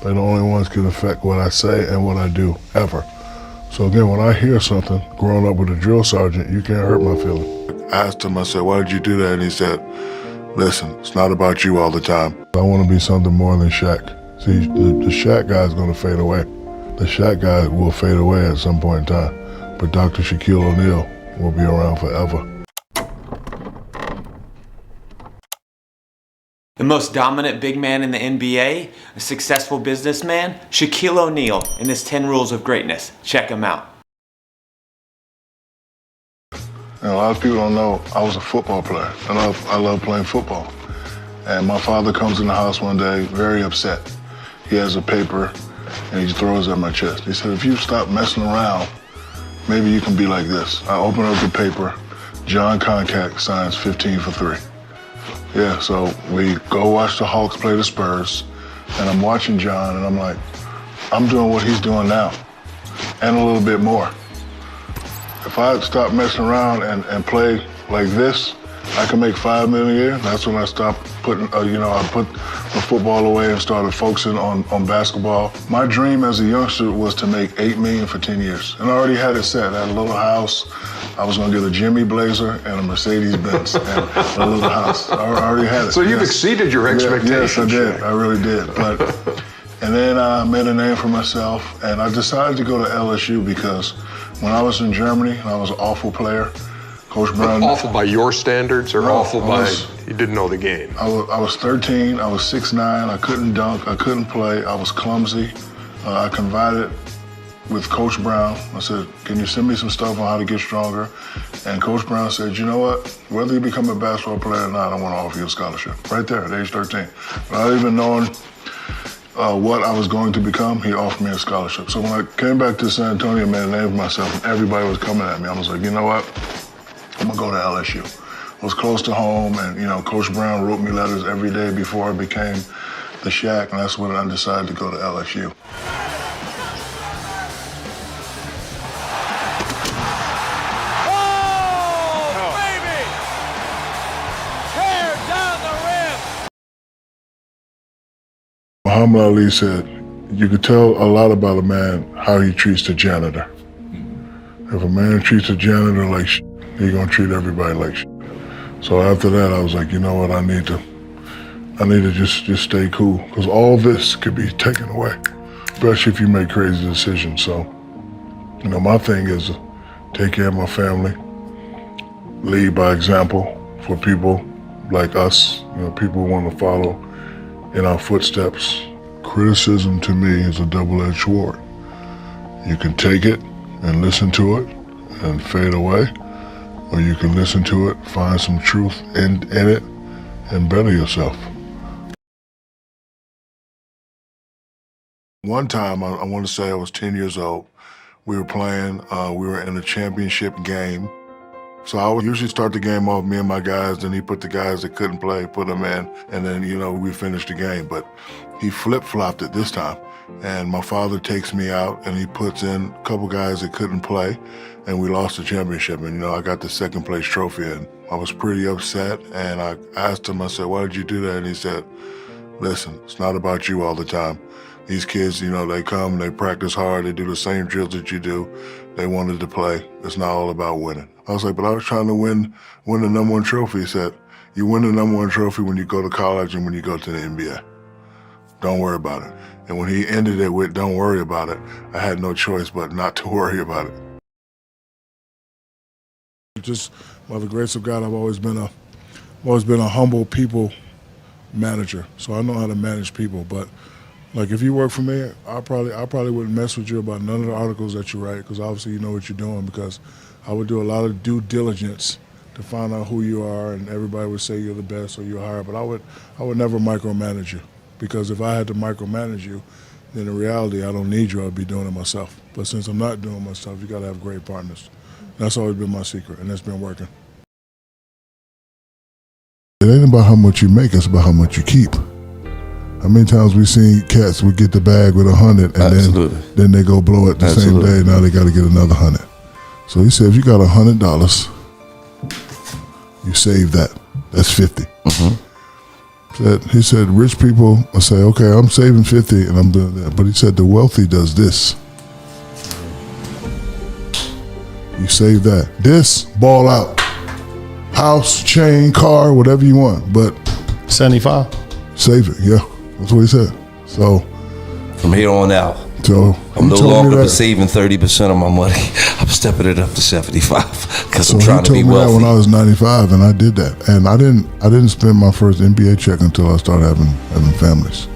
They're the only ones that can affect what I say and what I do, ever. So again, when I hear something, growing up with a drill sergeant, you can't hurt my feelings. I asked him, I said, why did you do that? And he said, listen, it's not about you all the time. I want to be something more than Shaq. See, the Shaq guy is going to fade away. The Shaq guy will fade away at some point in time. But Dr. Shaquille O'Neal will be around forever. The most dominant big man in the NBA, a successful businessman, Shaquille O'Neal in his 10 Rules of Greatness. Check him out. And a lot of people don't know I was a football player. I love playing football. And my father comes in the house one day very upset. He has a paper and he throws it at my chest. He said, if you stop messing around, maybe you can be like this. I open up the paper, John Concac signs 15 for 3. Yeah, so we go watch the Hawks play the Spurs, and I'm watching John, and I'm like, I'm doing what he's doing now, and a little bit more. If I stop messing around and play like this, I can make $5 million a year. That's when I stopped putting, I put the football away and started focusing on basketball. My dream as a youngster was to make $8 million for 10 years, and I already had it set. I had a little house. I was going to get a Jimmy Blazer and a Mercedes Benz and a little house. I already had it. So you've exceeded your expectations. Yes, I did. I really did. And then I made a name for myself, and I decided to go to LSU because when I was in Germany, I was an awful player. Coach Brown. Awful by your standards, or awful by you didn't know the game? I was 13. I was 6'9". I couldn't dunk. I couldn't play. I was clumsy. I confided with Coach Brown. I said, can you send me some stuff on how to get stronger? And Coach Brown said, you know what? Whether you become a basketball player or not, I want to offer you a scholarship. Right there at age 13. Without even knowing what I was going to become, he offered me a scholarship. So when I came back to San Antonio, made a name for myself, and everybody was coming at me. I was like, you know what? I'm going to go to LSU. I was close to home, and, Coach Brown wrote me letters every day before I became the Shaq, and that's when I decided to go to LSU. Muhammad Ali said, you could tell a lot about a man how he treats the janitor. If a man treats a janitor like shit, he's gonna treat everybody like shit. So after that, I was like, you know what, I need to just stay cool, because all this could be taken away, especially if you make crazy decisions. So, my thing is to take care of my family, lead by example for people like us, people who want to follow in our footsteps. Criticism to me is a double-edged sword. You can take it and listen to it and fade away, or you can listen to it, find some truth in it, and better yourself. One time, I want to say I was 10 years old, we were playing, we were in a championship game. So I would usually start the game off, me and my guys, then he put the guys that couldn't play, put them in, and then, we finished the game. But he flip-flopped it this time. And my father takes me out and he puts in a couple guys that couldn't play, and we lost the championship. And, I got the second place trophy, and I was pretty upset. And I asked him, I said, why did you do that? And he said, listen, it's not about you all the time. These kids, they come, they practice hard, they do the same drills that you do. They wanted to play. It's not all about winning. I was like, but I was trying to win the #1 trophy. He said, you win the #1 trophy when you go to college and when you go to the NBA. Don't worry about it. And when he ended it with, don't worry about it, I had no choice but not to worry about it. Just by the grace of God, I've always been a humble people manager. So I know how to manage people. But like, if you work for me, I probably wouldn't mess with you about none of the articles that you write, because obviously you know what you're doing, because I would do a lot of due diligence to find out who you are, and everybody would say you're the best or you're higher, but I would never micromanage you, because if I had to micromanage you, then in reality I don't need you, I'd be doing it myself. But since I'm not doing myself, you gotta have great partners. That's always been my secret, and it's been working. It ain't about how much you make, it's about how much you keep. How many times we seen cats would get the bag with 100 and then they go blow it the same day, now they gotta get another 100. So he said, if you got $100, you save that. That's 50. He said, rich people will say, okay, I'm saving 50 and I'm doing that. But he said the wealthy does this. You save that. This, ball out. House, chain, car, whatever you want. But 75. save it, yeah. That's what he said. So from here on out, I'm no longer saving 30% of my money. I'm stepping it up to 75 because I'm trying to be wealthy. That when I was 95, and I did that, and I didn't spend my first NBA check until I started having families,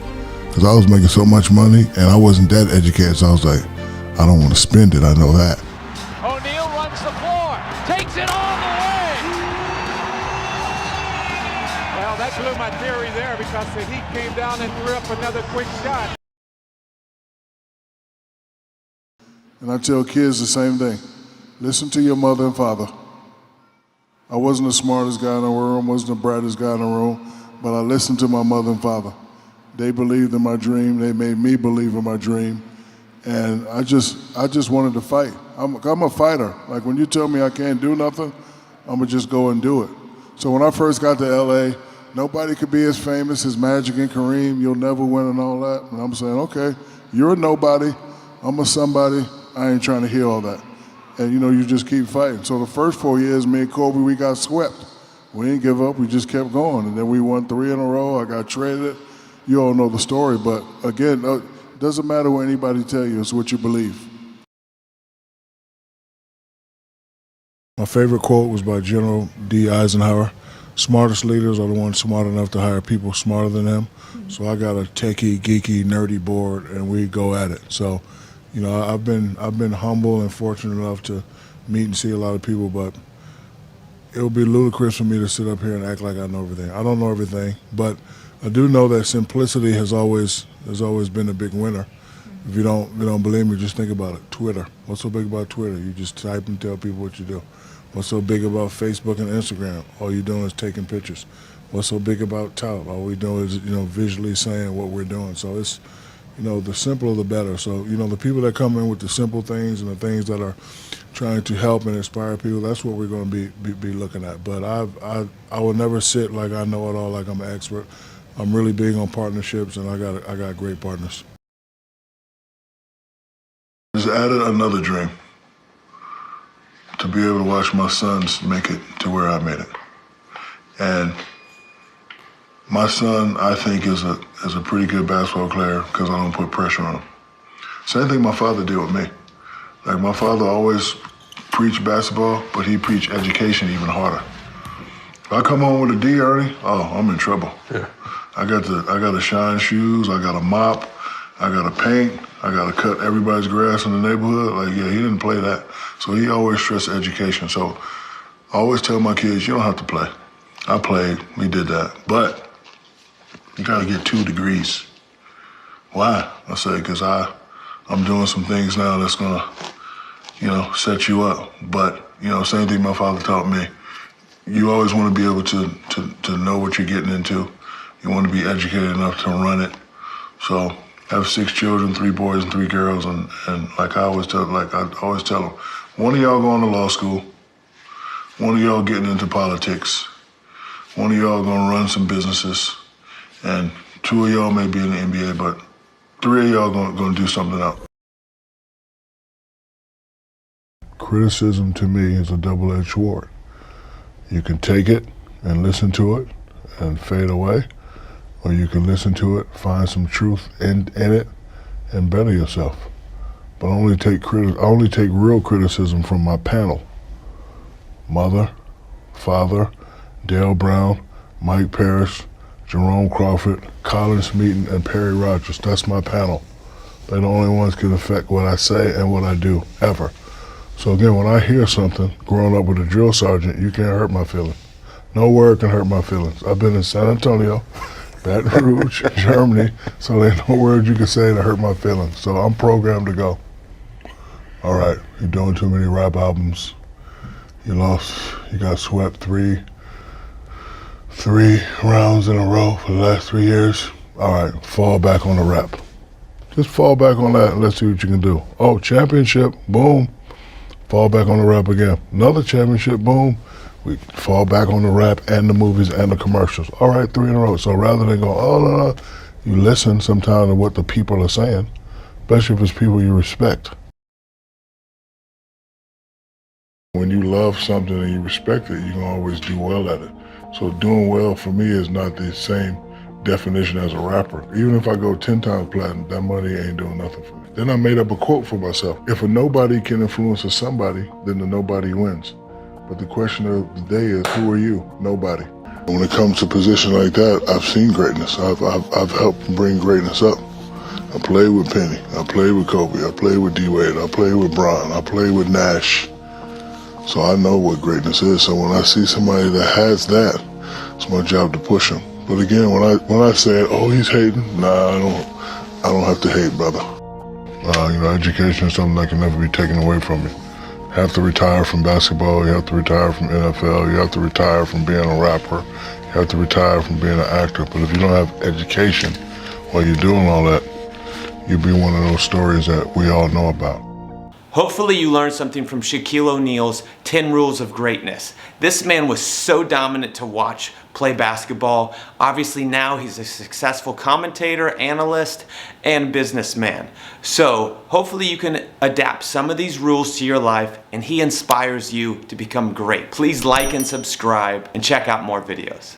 because I was making so much money and I wasn't that educated. So I was like, I don't want to spend it. I know that. O'Neal runs the floor, takes it all the way. Well, that blew my theory there because the Heat came down and threw up another quick shot. And I tell kids the same thing. Listen to your mother and father. I wasn't the smartest guy in the room, wasn't the brightest guy in the room, but I listened to my mother and father. They believed in my dream. They made me believe in my dream. And I just wanted to fight. I'm a fighter. Like when you tell me I can't do nothing, I'm gonna just go and do it. So when I first got to LA, nobody could be as famous as Magic and Kareem. You'll never win and all that. And I'm saying, okay, you're a nobody. I'm a somebody. I ain't trying to hear all that. And you just keep fighting. So the first 4 years, me and Kobe, we got swept. We didn't give up, we just kept going. And then we won 3 in a row, I got traded. You all know the story, but again, it doesn't matter what anybody tell you, it's what you believe. My favorite quote was by General D. Eisenhower. Smartest leaders are the ones smart enough to hire people smarter than them. So I got a techie, geeky, nerdy board, and we go at it. So, I've been humble and fortunate enough to meet and see a lot of people, but it would be ludicrous for me to sit up here and act like I know everything. I don't know everything, but I do know that simplicity has always been a big winner. If you don't believe me, just think about it. Twitter. What's so big about Twitter? You just type and tell people what you do. What's so big about Facebook and Instagram? All you're doing is taking pictures. What's so big about Tout? All we do is visually saying what we're doing. So it's the simpler the better. So, the people that come in with the simple things and the things that are trying to help and inspire people, that's what we're going to be looking at. But I will never sit like I know it all, like I'm an expert. I'm really big on partnerships, and I got great partners. Just added another dream, to be able to watch my sons make it to where I made it. And my son, I think, is a pretty good basketball player because I don't put pressure on him. Same thing my father did with me. Like, my father always preached basketball, but he preached education even harder. If I come home with a D, Ernie, I'm in trouble. Yeah. I got to shine shoes, I got to mop, I got to paint, I got to cut everybody's grass in the neighborhood. Like, yeah, he didn't play that. So he always stressed education. So I always tell my kids, you don't have to play. I played, we did that. But you got to get 2 degrees. Why? I say, because I'm doing some things now that's going to, set you up. But, same thing my father taught me. You always want to be able to know what you're getting into. You want to be educated enough to run it. So I have 6 children, 3 boys and 3 girls, and I always tell them, one of y'all going to law school, one of y'all getting into politics, one of y'all going to run some businesses, and 2 of y'all may be in the NBA, but 3 of y'all going to do something else. Criticism to me is a double-edged sword. You can take it and listen to it and fade away, or you can listen to it, find some truth in it, and better yourself. But I only take real criticism from my panel. Mother, father, Dale Brown, Mike Parrish, Jerome Crawford, Colin Smeaton, and Perry Rogers. That's my panel. They're the only ones can affect what I say and what I do, ever. So again, when I hear something, growing up with a drill sergeant, you can't hurt my feelings. No word can hurt my feelings. I've been in San Antonio, Baton Rouge, Germany, so there's no word you can say to hurt my feelings. So I'm programmed to go, all right, you're doing too many rap albums. You got swept three rounds in a row for the last 3 years. All right, fall back on the rap. Just fall back on that and let's see what you can do. Oh, championship, boom. fall back on the rap again. Another championship, boom, we fall back on the rap and the movies and the commercials. All right, 3 in a row. So rather than go, oh, no, you listen sometimes to what the people are saying, especially if it's people you respect. When you love something and you respect it, you can always do well at it. So doing well for me is not the same definition as a rapper. Even if I go 10 times platinum, that money ain't doing nothing for me. Then I made up a quote for myself. If a nobody can influence a somebody, then the nobody wins. But the question of the day is, who are you? Nobody. When it comes to a position like that, I've seen greatness. I've helped bring greatness up. I played with Penny. I played with Kobe. I played with D-Wade. I played with Bron. I played with Nash. So I know what greatness is. So when I see somebody that has that, it's my job to push them. But again, when I say, oh, he's hating, nah, I don't have to hate, brother. Education is something that can never be taken away from you. You have to retire from basketball. You have to retire from NFL. You have to retire from being a rapper. You have to retire from being an actor. But if you don't have education while you're doing all that, you'll be one of those stories that we all know about. Hopefully you learned something from Shaquille O'Neal's 10 Rules of Greatness. This man was so dominant to watch play basketball. Obviously now he's a successful commentator, analyst, and businessman. So hopefully you can adapt some of these rules to your life and he inspires you to become great. Please like and subscribe and check out more videos.